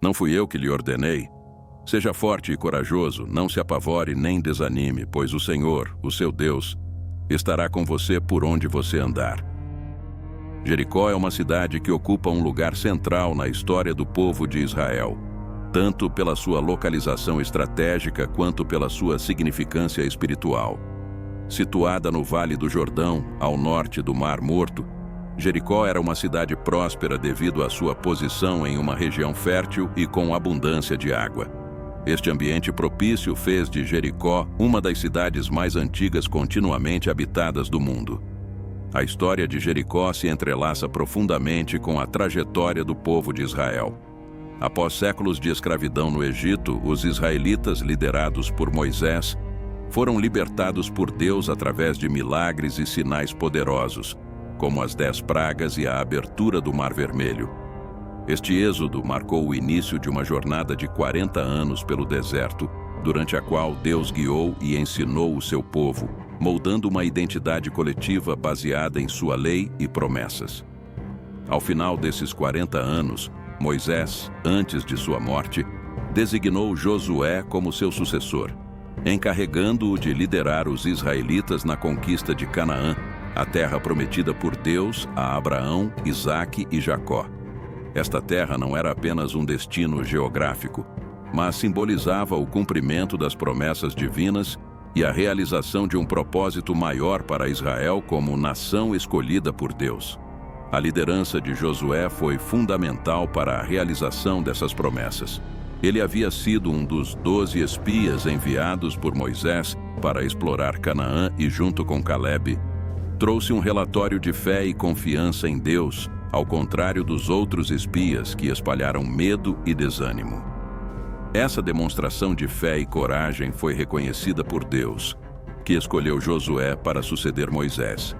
Não fui eu que lhe ordenei? Seja forte e corajoso, não se apavore nem desanime, pois o Senhor, o seu Deus, estará com você por onde você andar. Jericó é uma cidade que ocupa um lugar central na história do povo de Israel, tanto pela sua localização estratégica quanto pela sua significância espiritual. Situada no Vale do Jordão, ao norte do Mar Morto, Jericó era uma cidade próspera devido à sua posição em uma região fértil e com abundância de água. Este ambiente propício fez de Jericó uma das cidades mais antigas continuamente habitadas do mundo. A história de Jericó se entrelaça profundamente com a trajetória do povo de Israel. Após séculos de escravidão no Egito, os israelitas, liderados por Moisés, foram libertados por Deus através de milagres e sinais poderosos, como as 10 pragas e a abertura do Mar Vermelho. Este êxodo marcou o início de uma jornada de 40 anos pelo deserto, durante a qual Deus guiou e ensinou o seu povo, moldando uma identidade coletiva baseada em sua lei e promessas. Ao final desses 40 anos, Moisés, antes de sua morte, designou Josué como seu sucessor, encarregando-o de liderar os israelitas na conquista de Canaã, a terra prometida por Deus a Abraão, Isaque e Jacó. Esta terra não era apenas um destino geográfico, mas simbolizava o cumprimento das promessas divinas e a realização de um propósito maior para Israel como nação escolhida por Deus. A liderança de Josué foi fundamental para a realização dessas promessas. Ele havia sido um dos 12 espias enviados por Moisés para explorar Canaã e, junto com Calebe, trouxe um relatório de fé e confiança em Deus, ao contrário dos outros espias que espalharam medo e desânimo. Essa demonstração de fé e coragem foi reconhecida por Deus, que escolheu Josué para suceder Moisés.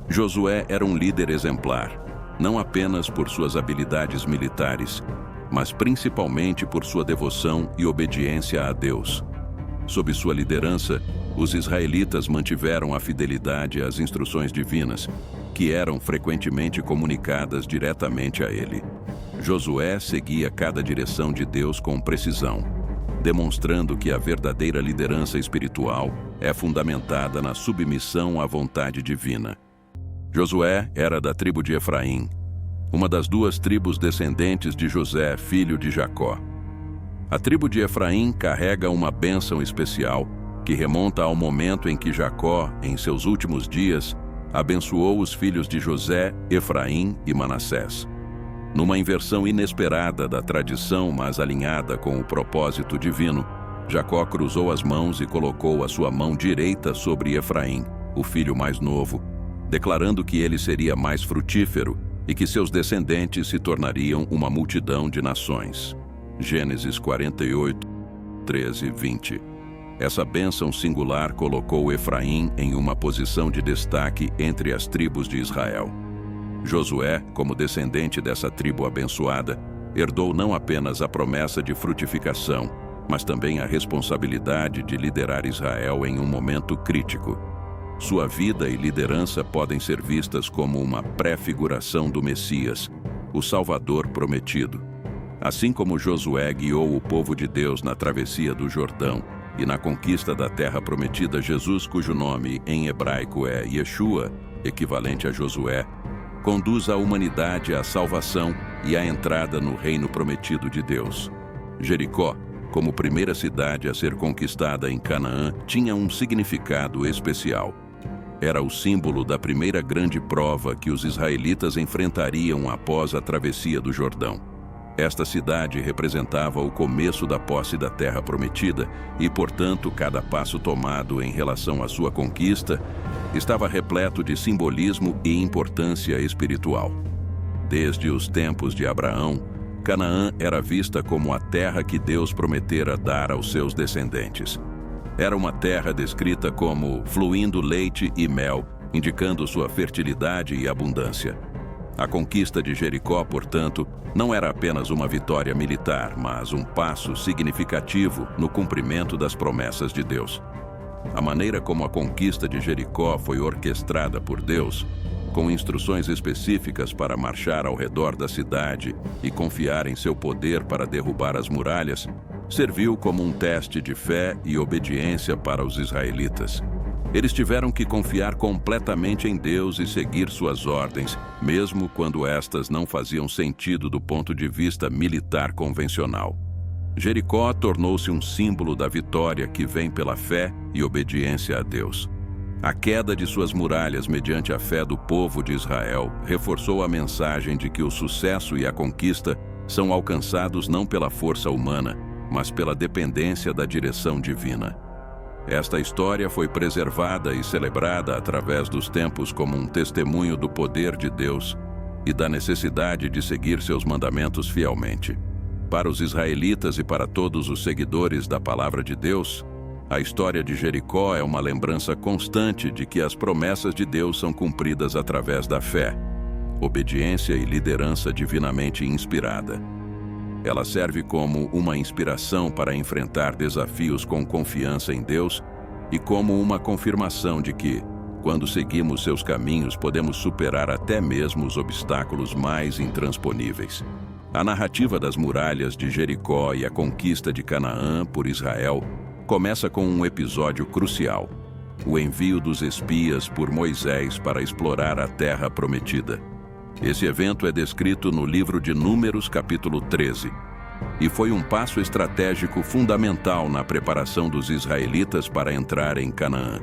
Josué era um líder exemplar, não apenas por suas habilidades militares, mas principalmente por sua devoção e obediência a Deus. Sob sua liderança, os israelitas mantiveram a fidelidade às instruções divinas, que eram frequentemente comunicadas diretamente a ele. Josué seguia cada direção de Deus com precisão, demonstrando que a verdadeira liderança espiritual é fundamentada na submissão à vontade divina. Josué era da tribo de Efraim, uma das 2 tribos descendentes de José, filho de Jacó. A tribo de Efraim carrega uma bênção especial que remonta ao momento em que Jacó, em seus últimos dias, abençoou os filhos de José, Efraim e Manassés. Numa inversão inesperada da tradição, mas alinhada com o propósito divino, Jacó cruzou as mãos e colocou a sua mão direita sobre Efraim, o filho mais novo, declarando que ele seria mais frutífero e que seus descendentes se tornariam uma multidão de nações. Gênesis 48, 13 e 20. Essa bênção singular colocou Efraim em uma posição de destaque entre as tribos de Israel. Josué, como descendente dessa tribo abençoada, herdou não apenas a promessa de frutificação, mas também a responsabilidade de liderar Israel em um momento crítico. Sua vida e liderança podem ser vistas como uma pré-figuração do Messias, o Salvador prometido. Assim como Josué guiou o povo de Deus na travessia do Jordão e na conquista da terra prometida, Jesus, cujo nome em hebraico é Yeshua, equivalente a Josué, conduz a humanidade à salvação e à entrada no reino prometido de Deus. Jericó, como primeira cidade a ser conquistada em Canaã, tinha um significado especial. Era o símbolo da primeira grande prova que os israelitas enfrentariam após a travessia do Jordão. Esta cidade representava o começo da posse da terra prometida e, portanto, cada passo tomado em relação à sua conquista estava repleto de simbolismo e importância espiritual. Desde os tempos de Abraão, Canaã era vista como a terra que Deus prometera dar aos seus descendentes. Era uma terra descrita como fluindo leite e mel, indicando sua fertilidade e abundância. A conquista de Jericó, portanto, não era apenas uma vitória militar, mas um passo significativo no cumprimento das promessas de Deus. A maneira como a conquista de Jericó foi orquestrada por Deus com instruções específicas para marchar ao redor da cidade e confiar em seu poder para derrubar as muralhas, serviu como um teste de fé e obediência para os israelitas. Eles tiveram que confiar completamente em Deus e seguir suas ordens, mesmo quando estas não faziam sentido do ponto de vista militar convencional. Jericó tornou-se um símbolo da vitória que vem pela fé e obediência a Deus. A queda de suas muralhas mediante a fé do povo de Israel reforçou a mensagem de que o sucesso e a conquista são alcançados não pela força humana, mas pela dependência da direção divina. Esta história foi preservada e celebrada através dos tempos como um testemunho do poder de Deus e da necessidade de seguir seus mandamentos fielmente. Para os israelitas e para todos os seguidores da palavra de Deus, a história de Jericó é uma lembrança constante de que as promessas de Deus são cumpridas através da fé, obediência e liderança divinamente inspirada. Ela serve como uma inspiração para enfrentar desafios com confiança em Deus e como uma confirmação de que, quando seguimos seus caminhos, podemos superar até mesmo os obstáculos mais intransponíveis. A narrativa das muralhas de Jericó e a conquista de Canaã por Israel começa com um episódio crucial: o envio dos espias por Moisés para explorar a terra prometida. Esse evento é descrito no livro de Números, capítulo 13, e foi um passo estratégico fundamental na preparação dos israelitas para entrar em Canaã.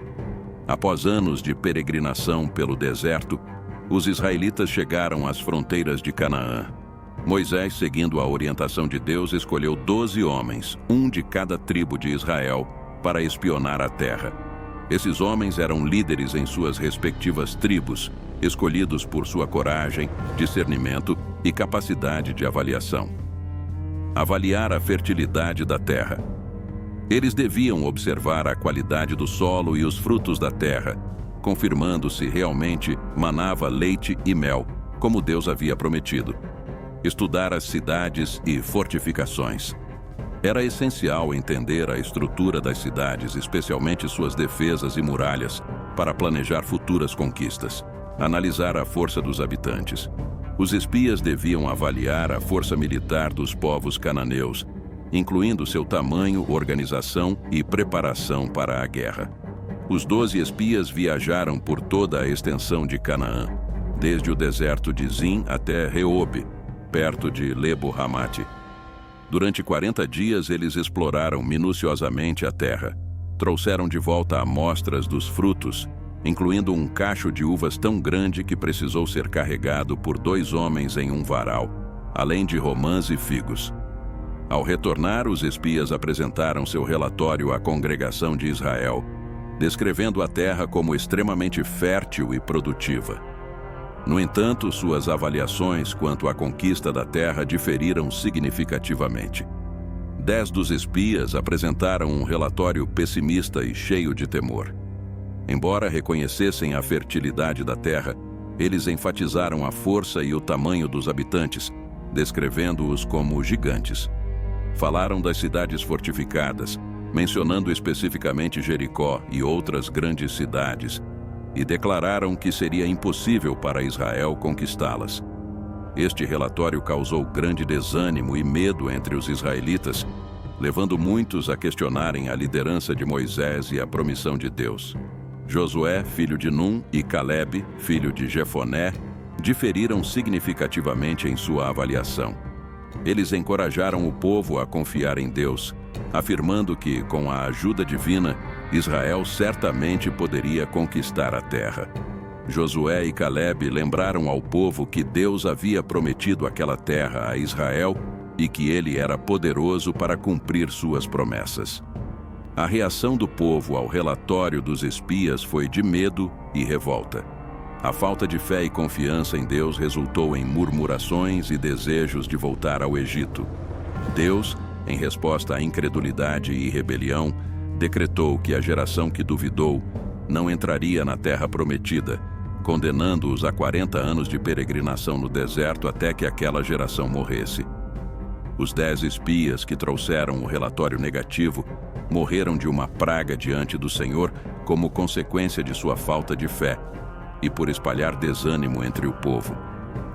Após anos de peregrinação pelo deserto, os israelitas chegaram às fronteiras de Canaã. Moisés, seguindo a orientação de Deus, escolheu 12 homens, um de cada tribo de Israel, para espionar a terra. Esses homens eram líderes em suas respectivas tribos, escolhidos por sua coragem, discernimento e capacidade de avaliação. Avaliar a fertilidade da terra. Eles deviam observar a qualidade do solo e os frutos da terra, confirmando se realmente manava leite e mel, como Deus havia prometido. Estudar as cidades e fortificações. Era essencial entender a estrutura das cidades, especialmente suas defesas e muralhas, para planejar futuras conquistas. Analisar a força dos habitantes. Os espias deviam avaliar a força militar dos povos cananeus, incluindo seu tamanho, organização e preparação para a guerra. Os 12 espias viajaram por toda a extensão de Canaã, desde o deserto de Zin até Reobe, perto de Lebo-Hamate. Durante 40 dias, eles exploraram minuciosamente a terra. Trouxeram de volta amostras dos frutos, incluindo um cacho de uvas tão grande que precisou ser carregado por 2 homens em um varal, além de romãs e figos. Ao retornar, os espias apresentaram seu relatório à congregação de Israel, descrevendo a terra como extremamente fértil e produtiva. No entanto, suas avaliações quanto à conquista da terra diferiram significativamente. 10 dos espias apresentaram um relatório pessimista e cheio de temor. Embora reconhecessem a fertilidade da terra, eles enfatizaram a força e o tamanho dos habitantes, descrevendo-os como gigantes. Falaram das cidades fortificadas, mencionando especificamente Jericó e outras grandes cidades, e declararam que seria impossível para Israel conquistá-las. Este relatório causou grande desânimo e medo entre os israelitas, levando muitos a questionarem a liderança de Moisés e a promissão de Deus. Josué, filho de Num, e Calebe, filho de Jefoné, diferiram significativamente em sua avaliação. Eles encorajaram o povo a confiar em Deus, afirmando que, com a ajuda divina, Israel certamente poderia conquistar a terra. Josué e Calebe lembraram ao povo que Deus havia prometido aquela terra a Israel e que ele era poderoso para cumprir suas promessas. A reação do povo ao relatório dos espias foi de medo e revolta. A falta de fé e confiança em Deus resultou em murmurações e desejos de voltar ao Egito. Deus, em resposta à incredulidade e rebelião, decretou que a geração que duvidou não entraria na terra prometida, condenando-os a 40 anos de peregrinação no deserto até que aquela geração morresse. Os 10 espias que trouxeram o relatório negativo morreram de uma praga diante do Senhor como consequência de sua falta de fé, e por espalhar desânimo entre o povo.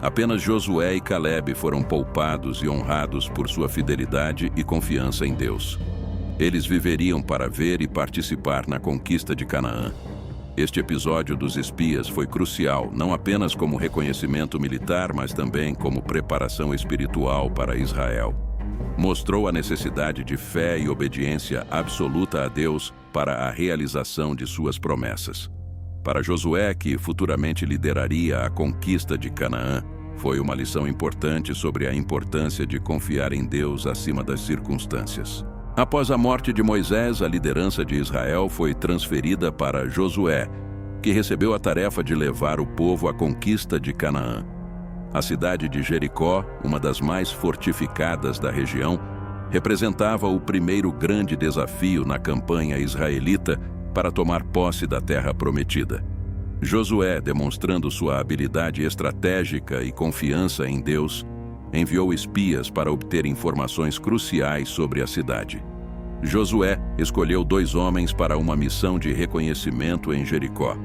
Apenas Josué e Calebe foram poupados e honrados por sua fidelidade e confiança em Deus. Eles viveriam para ver e participar na conquista de Canaã. Este episódio dos espias foi crucial, não apenas como reconhecimento militar, mas também como preparação espiritual para Israel. Mostrou a necessidade de fé e obediência absoluta a Deus para a realização de suas promessas. Para Josué, que futuramente lideraria a conquista de Canaã, foi uma lição importante sobre a importância de confiar em Deus acima das circunstâncias. Após a morte de Moisés, a liderança de Israel foi transferida para Josué, que recebeu a tarefa de levar o povo à conquista de Canaã. A cidade de Jericó, uma das mais fortificadas da região, representava o primeiro grande desafio na campanha israelita para tomar posse da terra prometida. Josué, demonstrando sua habilidade estratégica e confiança em Deus, enviou espias para obter informações cruciais sobre a cidade. Josué escolheu 2 homens para uma missão de reconhecimento em Jericó.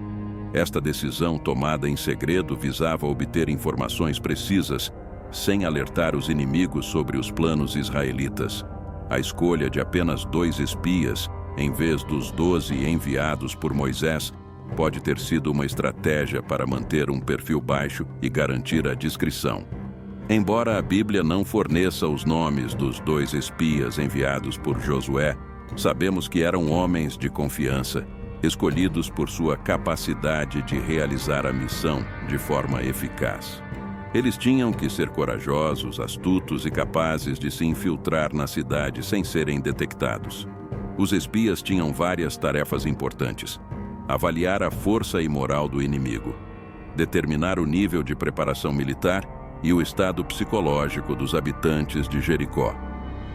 Esta decisão, tomada em segredo, visava obter informações precisas, sem alertar os inimigos sobre os planos israelitas. A escolha de apenas 2 espias, em vez dos 12 enviados por Moisés, pode ter sido uma estratégia para manter um perfil baixo e garantir a discrição. Embora a Bíblia não forneça os nomes dos 2 espias enviados por Josué, sabemos que eram homens de confiança, escolhidos por sua capacidade de realizar a missão de forma eficaz. Eles tinham que ser corajosos, astutos e capazes de se infiltrar na cidade sem serem detectados. Os espias tinham várias tarefas importantes: avaliar a força e moral do inimigo, determinar o nível de preparação militar e o estado psicológico dos habitantes de Jericó,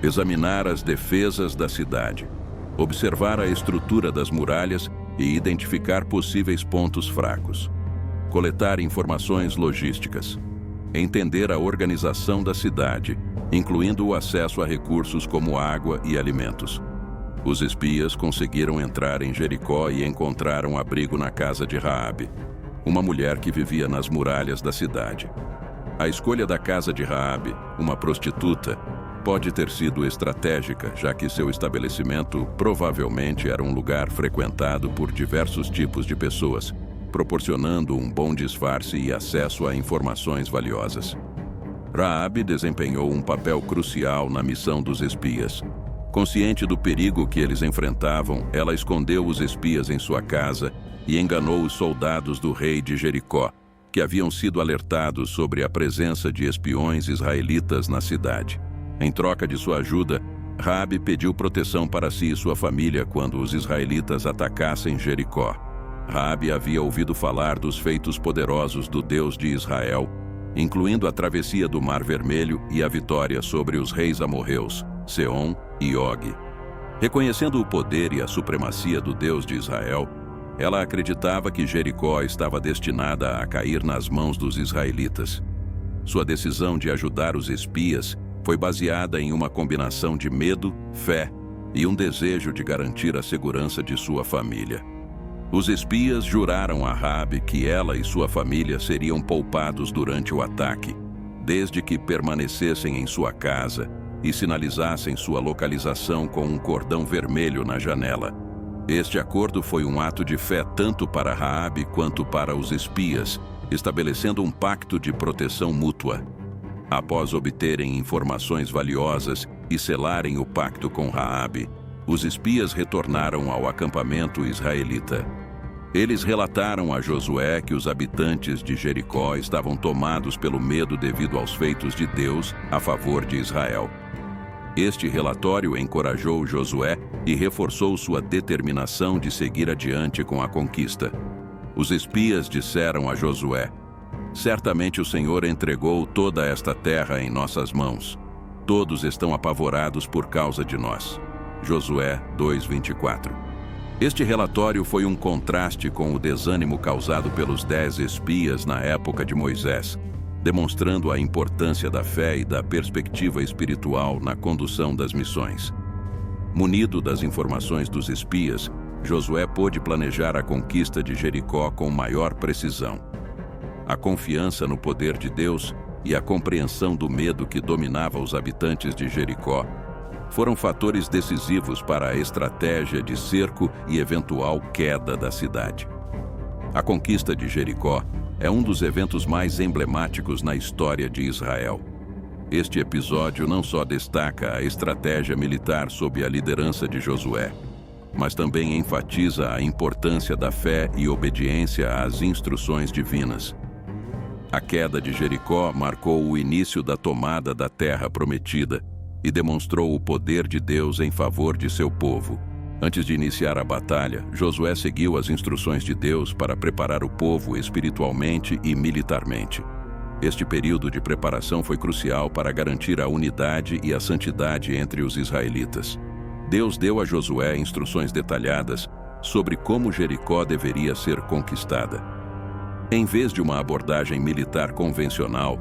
examinar as defesas da cidade, observar a estrutura das muralhas e identificar possíveis pontos fracos, coletar informações logísticas, entender a organização da cidade, incluindo o acesso a recursos como água e alimentos. Os espias conseguiram entrar em Jericó e encontraram abrigo na casa de Raabe, uma mulher que vivia nas muralhas da cidade. A escolha da casa de Raabe, uma prostituta, pode ter sido estratégica, já que seu estabelecimento provavelmente era um lugar frequentado por diversos tipos de pessoas, proporcionando um bom disfarce e acesso a informações valiosas. Raabe desempenhou um papel crucial na missão dos espias. Consciente do perigo que eles enfrentavam, ela escondeu os espias em sua casa e enganou os soldados do rei de Jericó, que haviam sido alertados sobre a presença de espiões israelitas na cidade. Em troca de sua ajuda, Raabe pediu proteção para si e sua família quando os israelitas atacassem Jericó. Raabe havia ouvido falar dos feitos poderosos do Deus de Israel, incluindo a travessia do Mar Vermelho e a vitória sobre os reis amorreus, Seom e Og. Reconhecendo o poder e a supremacia do Deus de Israel, ela acreditava que Jericó estava destinada a cair nas mãos dos israelitas. Sua decisão de ajudar os espias foi baseada em uma combinação de medo, fé e um desejo de garantir a segurança de sua família. Os espias juraram a Raabe que ela e sua família seriam poupados durante o ataque, desde que permanecessem em sua casa e sinalizassem sua localização com um cordão vermelho na janela. Este acordo foi um ato de fé tanto para Raabe quanto para os espias, estabelecendo um pacto de proteção mútua. Após obterem informações valiosas e selarem o pacto com Raabe, os espias retornaram ao acampamento israelita. Eles relataram a Josué que os habitantes de Jericó estavam tomados pelo medo devido aos feitos de Deus a favor de Israel. Este relatório encorajou Josué e reforçou sua determinação de seguir adiante com a conquista. Os espias disseram a Josué: "Certamente o Senhor entregou toda esta terra em nossas mãos. Todos estão apavorados por causa de nós." Josué 2:24. Este relatório foi um contraste com o desânimo causado pelos 10 espias na época de Moisés, demonstrando a importância da fé e da perspectiva espiritual na condução das missões. Munido das informações dos espias, Josué pôde planejar a conquista de Jericó com maior precisão. A confiança no poder de Deus e a compreensão do medo que dominava os habitantes de Jericó foram fatores decisivos para a estratégia de cerco e eventual queda da cidade. A conquista de Jericó é um dos eventos mais emblemáticos na história de Israel. Este episódio não só destaca a estratégia militar sob a liderança de Josué, mas também enfatiza a importância da fé e obediência às instruções divinas. A queda de Jericó marcou o início da tomada da terra prometida e demonstrou o poder de Deus em favor de seu povo. Antes de iniciar a batalha, Josué seguiu as instruções de Deus para preparar o povo espiritualmente e militarmente. Este período de preparação foi crucial para garantir a unidade e a santidade entre os israelitas. Deus deu a Josué instruções detalhadas sobre como Jericó deveria ser conquistada. Em vez de uma abordagem militar convencional,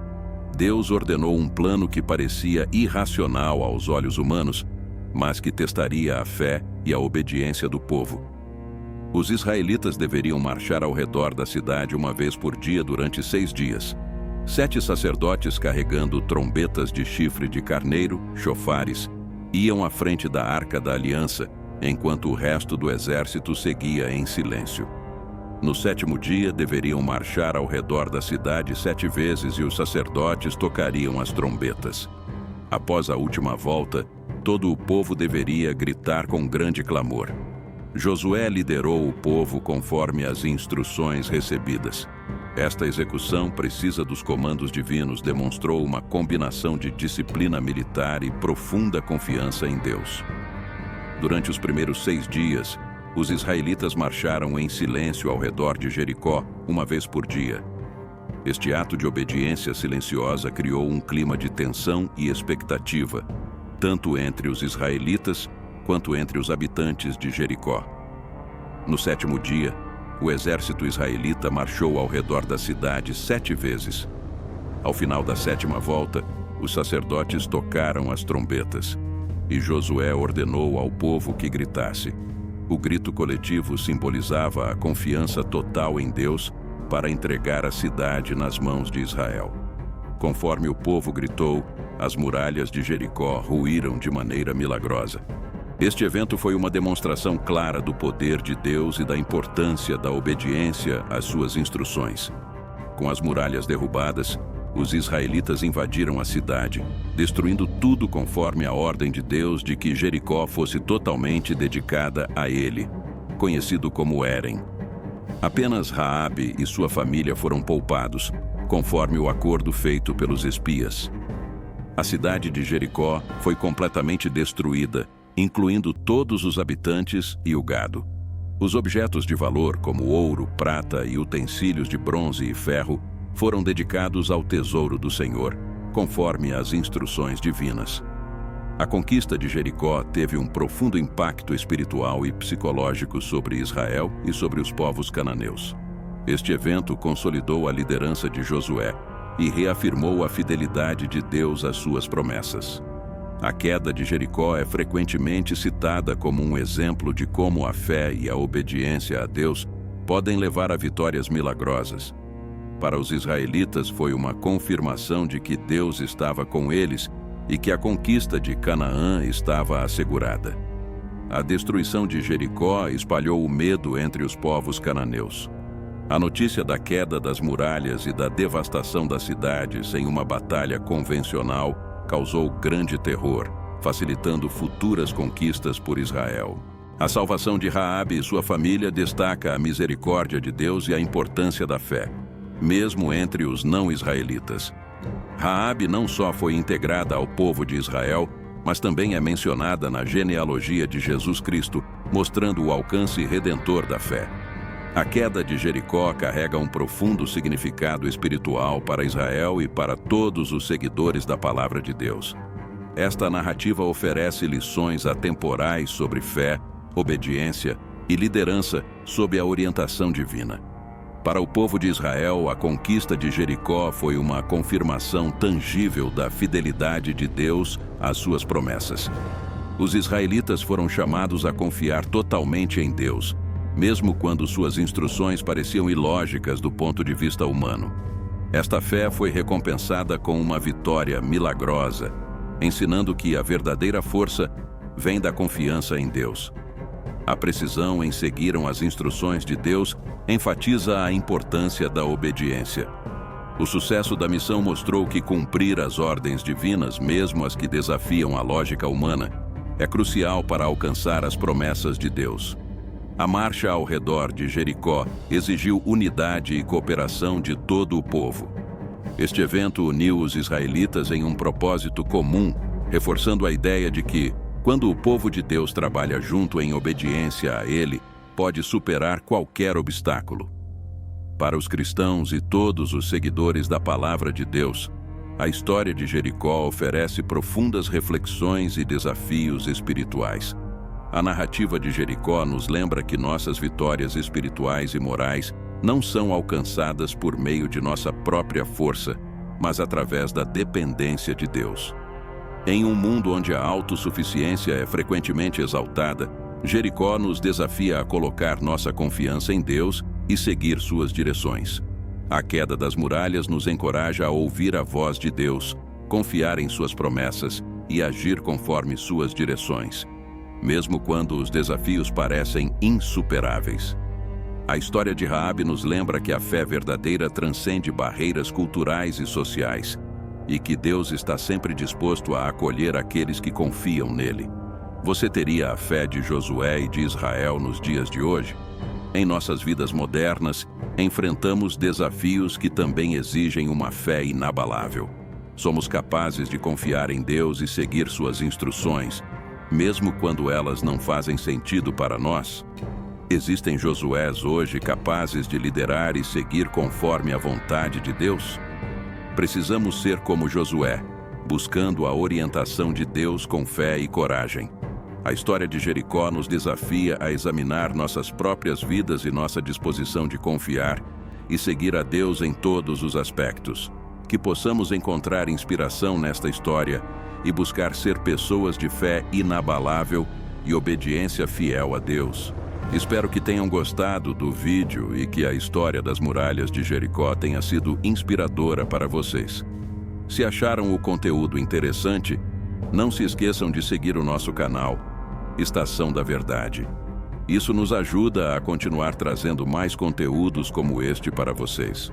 Deus ordenou um plano que parecia irracional aos olhos humanos, mas que testaria a fé e a obediência do povo. Os israelitas deveriam marchar ao redor da cidade uma vez por dia durante 6 dias. 7 sacerdotes carregando trombetas de chifre de carneiro, chofares, iam à frente da Arca da Aliança, enquanto o resto do exército seguia em silêncio. No 7º dia, deveriam marchar ao redor da cidade 7 vezes e os sacerdotes tocariam as trombetas. Após a última volta, todo o povo deveria gritar com grande clamor. Josué liderou o povo conforme as instruções recebidas. Esta execução precisa dos comandos divinos demonstrou uma combinação de disciplina militar e profunda confiança em Deus. Durante os primeiros 6 dias, os israelitas marcharam em silêncio ao redor de Jericó, uma vez por dia. Este ato de obediência silenciosa criou um clima de tensão e expectativa, tanto entre os israelitas quanto entre os habitantes de Jericó. No 7º dia, o exército israelita marchou ao redor da cidade 7 vezes. Ao final da 7ª volta, os sacerdotes tocaram as trombetas, e Josué ordenou ao povo que gritasse. O grito coletivo simbolizava a confiança total em Deus para entregar a cidade nas mãos de Israel. Conforme o povo gritou, as muralhas de Jericó ruíram de maneira milagrosa. Este evento foi uma demonstração clara do poder de Deus e da importância da obediência às suas instruções. Com as muralhas derrubadas, os israelitas invadiram a cidade, destruindo tudo conforme a ordem de Deus de que Jericó fosse totalmente dedicada a ele, conhecido como Érem. Apenas Raabe e sua família foram poupados, conforme o acordo feito pelos espias. A cidade de Jericó foi completamente destruída, incluindo todos os habitantes e o gado. Os objetos de valor, como ouro, prata e utensílios de bronze e ferro, foram dedicados ao tesouro do Senhor, conforme as instruções divinas. A conquista de Jericó teve um profundo impacto espiritual e psicológico sobre Israel e sobre os povos cananeus. Este evento consolidou a liderança de Josué e reafirmou a fidelidade de Deus às suas promessas. A queda de Jericó é frequentemente citada como um exemplo de como a fé e a obediência a Deus podem levar a vitórias milagrosas. Para os israelitas foi uma confirmação de que Deus estava com eles e que a conquista de Canaã estava assegurada. A destruição de Jericó espalhou o medo entre os povos cananeus. A notícia da queda das muralhas e da devastação da cidade sem uma batalha convencional causou grande terror, facilitando futuras conquistas por Israel. A salvação de Raabe e sua família destaca a misericórdia de Deus e a importância da fé, mesmo entre os não-israelitas. Raabe não só foi integrada ao povo de Israel, mas também é mencionada na genealogia de Jesus Cristo, mostrando o alcance redentor da fé. A queda de Jericó carrega um profundo significado espiritual para Israel e para todos os seguidores da Palavra de Deus. Esta narrativa oferece lições atemporais sobre fé, obediência e liderança sob a orientação divina. Para o povo de Israel, a conquista de Jericó foi uma confirmação tangível da fidelidade de Deus às suas promessas. Os israelitas foram chamados a confiar totalmente em Deus, mesmo quando suas instruções pareciam ilógicas do ponto de vista humano. Esta fé foi recompensada com uma vitória milagrosa, ensinando que a verdadeira força vem da confiança em Deus. A precisão em seguir as instruções de Deus enfatiza a importância da obediência. O sucesso da missão mostrou que cumprir as ordens divinas, mesmo as que desafiam a lógica humana, é crucial para alcançar as promessas de Deus. A marcha ao redor de Jericó exigiu unidade e cooperação de todo o povo. Este evento uniu os israelitas em um propósito comum, reforçando a ideia de que, quando o povo de Deus trabalha junto em obediência a Ele, pode superar qualquer obstáculo. Para os cristãos e todos os seguidores da Palavra de Deus, a história de Jericó oferece profundas reflexões e desafios espirituais. A narrativa de Jericó nos lembra que nossas vitórias espirituais e morais não são alcançadas por meio de nossa própria força, mas através da dependência de Deus. Em um mundo onde a autossuficiência é frequentemente exaltada, Jericó nos desafia a colocar nossa confiança em Deus e seguir suas direções. A queda das muralhas nos encoraja a ouvir a voz de Deus, confiar em suas promessas e agir conforme suas direções, mesmo quando os desafios parecem insuperáveis. A história de Raabe nos lembra que a fé verdadeira transcende barreiras culturais e sociais, e que Deus está sempre disposto a acolher aqueles que confiam nele. Você teria a fé de Josué e de Israel nos dias de hoje? Em nossas vidas modernas, enfrentamos desafios que também exigem uma fé inabalável. Somos capazes de confiar em Deus e seguir suas instruções, mesmo quando elas não fazem sentido para nós? Existem Josués hoje capazes de liderar e seguir conforme a vontade de Deus? Precisamos ser como Josué, buscando a orientação de Deus com fé e coragem. A história de Jericó nos desafia a examinar nossas próprias vidas e nossa disposição de confiar e seguir a Deus em todos os aspectos. Que possamos encontrar inspiração nesta história e buscar ser pessoas de fé inabalável e obediência fiel a Deus. Espero que tenham gostado do vídeo e que a história das muralhas de Jericó tenha sido inspiradora para vocês. Se acharam o conteúdo interessante, não se esqueçam de seguir o nosso canal, Estação da Verdade. Isso nos ajuda a continuar trazendo mais conteúdos como este para vocês.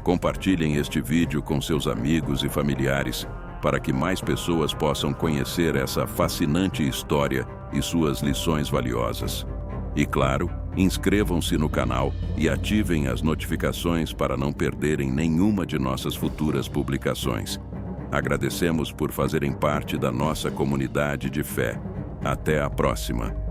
Compartilhem este vídeo com seus amigos e familiares para que mais pessoas possam conhecer essa fascinante história e suas lições valiosas. E claro, inscrevam-se no canal e ativem as notificações para não perderem nenhuma de nossas futuras publicações. Agradecemos por fazerem parte da nossa comunidade de fé. Até a próxima!